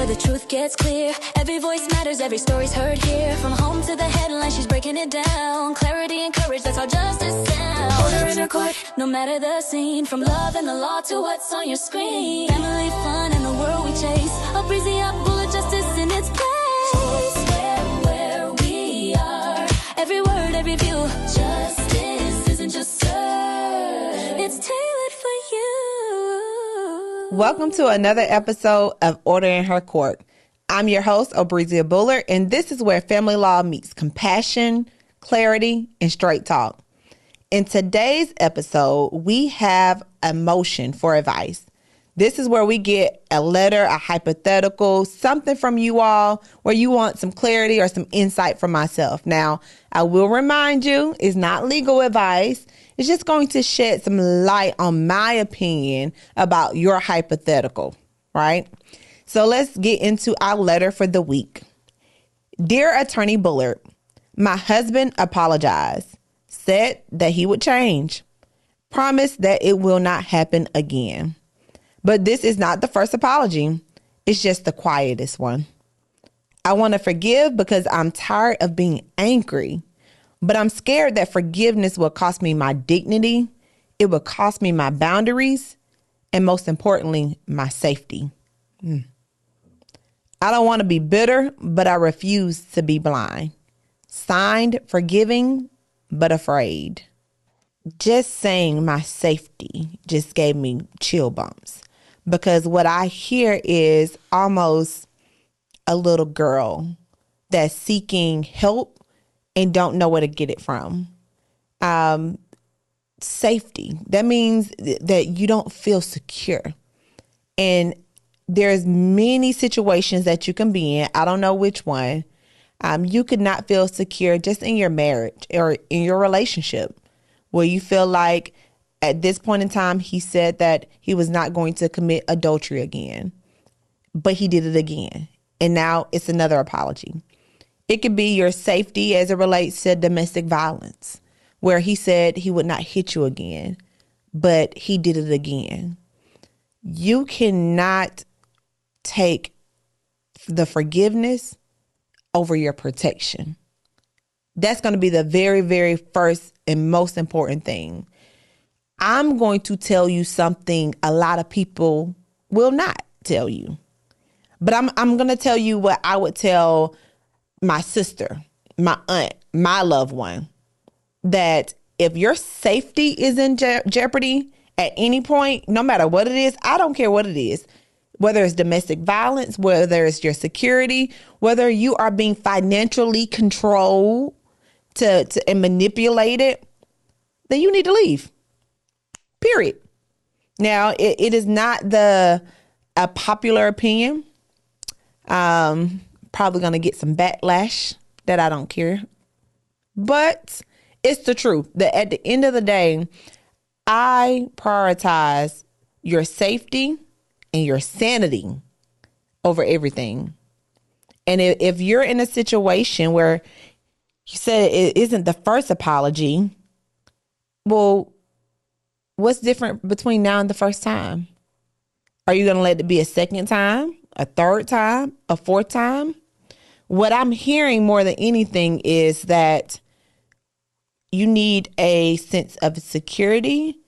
where the truth gets clear. Every voice matters, every story's heard here. From home to the headline, she's breaking it down. Clarity and courage, that's how justice sounds. Hold her in her court, no matter the scene. From love and the law to what's on your screen. Family, fun, and the world we chase. Obreziah Bullard, justice in its place. Where we are. Every word, every view. Justice isn't just served, it's tailored for you. Welcome to another episode of Order in Her Court. I'm your host, Obreziah Bullard, and this is where family law meets compassion, clarity, and straight talk. In today's episode, we have a motion for advice. This is where we get a letter, a hypothetical, something from you all where you want some clarity or some insight from myself. Now, I will remind you, it's not legal advice. It's just going to shed some light on my opinion about your hypothetical, right? So let's get into our letter for the week. Dear Attorney Bullard, my husband apologized, said that he would change, promised that it will not happen again. But this is not the first apology. It's just the quietest one. I want to forgive because I'm tired of being angry, but I'm scared that forgiveness will cost me my dignity. It will cost me my boundaries, and most importantly, my safety. I don't want to be bitter, but I refuse to be blind. Signed, forgiving, but afraid. Just saying my safety just gave me chill bumps. Because what I hear is almost a little girl that's seeking help and don't know where to get it from. Safety. That means that you don't feel secure. And there's many situations that you can be in. I don't know which one. You could not feel secure just in your marriage or in your relationship where you feel like at this point in time, he said that he was not going to commit adultery again, but he did it again. And now it's another apology. It could be your safety as it relates to domestic violence, where he said he would not hit you again, but he did it again. You cannot take the forgiveness over your protection. That's going to be the very, very first and most important thing. I'm going to tell you something a lot of people will not tell you. But I'm going to tell you what I would tell my sister, my aunt, my loved one, that if your safety is in jeopardy at any point, no matter what it is, I don't care what it is, whether it's domestic violence, whether it's your security, whether you are being financially controlled and manipulated, then you need to leave. Period. Now, it is not a popular opinion. Probably going to get some backlash that I don't care. But it's the truth that at the end of the day, I prioritize your safety and your sanity over everything. And if you're in a situation where you said it isn't the first apology, well, what's different between now and the first time? Are you going to let it be a second time, a third time, a fourth time? What I'm hearing more than anything is that you need a sense of security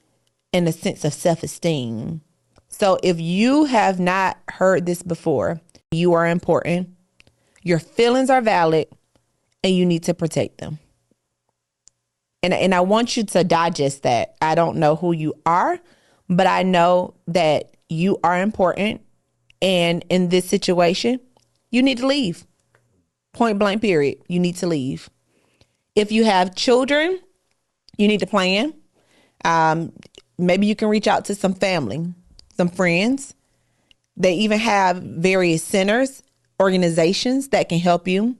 and a sense of self-esteem. So if you have not heard this before, you are important, your feelings are valid, and you need to protect them. And I want you to digest that. I don't know who you are, but I know that you are important. And in this situation, you need to leave. Point blank, period. You need to leave. If you have children, you need to plan. Maybe you can reach out to some family, some friends. They even have various centers, organizations that can help you.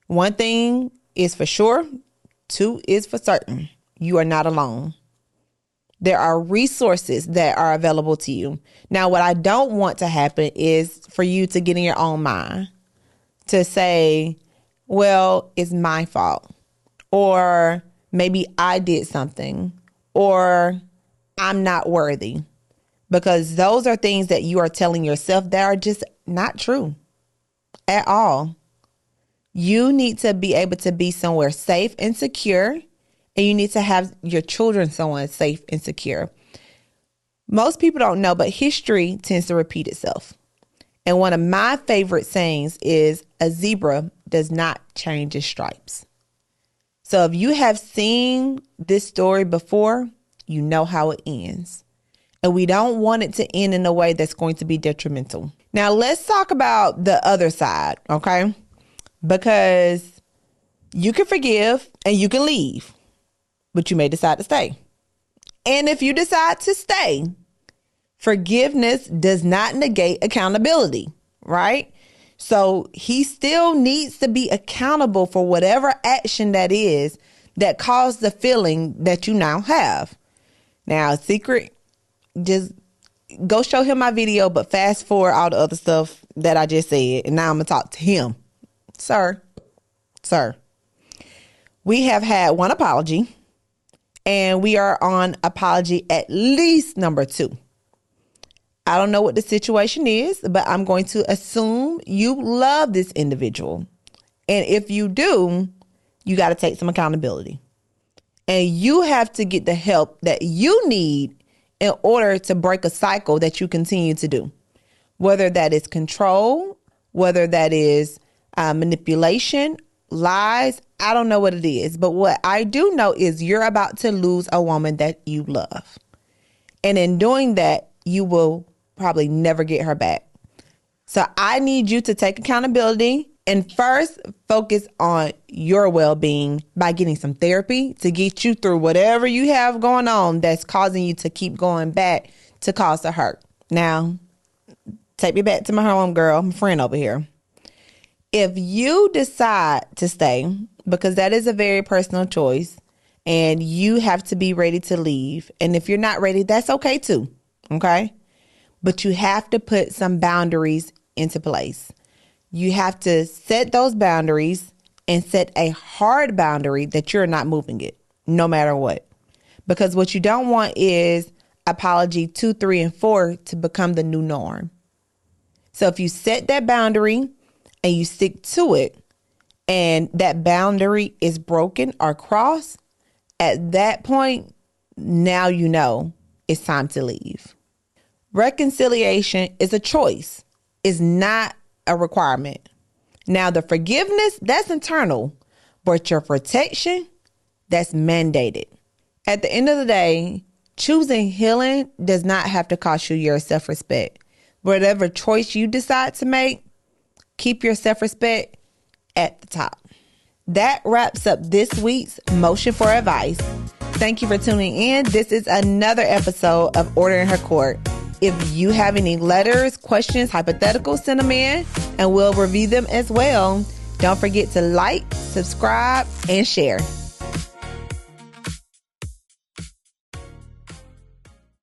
One thing is for sure. Two is for certain. You are not alone. There are resources that are available to you. Now, what I don't want to happen is for you to get in your own mind to say, well, it's my fault, or maybe I did something, or I'm not worthy, because those are things that you are telling yourself that are just not true at all. You need to be able to be somewhere safe and secure, and you need to have your children somewhere safe and secure. Most people don't know, but history tends to repeat itself. And one of my favorite sayings is, a zebra does not change its stripes. So if you have seen this story before, you know how it ends. And we don't want it to end in a way that's going to be detrimental. Now, let's talk about the other side, okay? Because you can forgive and you can leave, but you may decide to stay. And if you decide to stay, forgiveness does not negate accountability, right? So he still needs to be accountable for whatever action that is that caused the feeling that you now have. Now, secret, just go show him my video, but fast forward all the other stuff that I just said. And now I'm going to talk to him. Sir, we have had one apology, and we are on apology at least number 2. I don't know what the situation is, but I'm going to assume you love this individual. And if you do, you got to take some accountability. And you have to get the help that you need in order to break a cycle that you continue to do. Whether that is control, whether that is manipulation, lies, I don't know what it is. But what I do know is you're about to lose a woman that you love. And in doing that, you will probably never get her back. So I need you to take accountability and first focus on your well-being by getting some therapy to get you through whatever you have going on that's causing you to keep going back to cause the hurt. Now, take me back to my home girl, my friend over here. If you decide to stay, because that is a very personal choice, and you have to be ready to leave. And if you're not ready, that's okay too. Okay? But you have to put some boundaries into place. You have to set those boundaries and set a hard boundary that you're not moving it, no matter what. Because what you don't want is apology 2, 3, and 4 to become the new norm. So if you set that boundary and you stick to it, and that boundary is broken or crossed, at that point, now you know it's time to leave. Reconciliation is a choice. It's not a requirement. Now, the forgiveness, that's internal, but your protection, that's mandated. At the end of the day, choosing healing does not have to cost you your self-respect. Whatever choice you decide to make, keep your self-respect at the top. That wraps up this week's Motion for Advice. Thank you for tuning in. This is another episode of Order in Her Court. If you have any letters, questions, hypotheticals, send them in and we'll review them as well. Don't forget to like, subscribe, and share.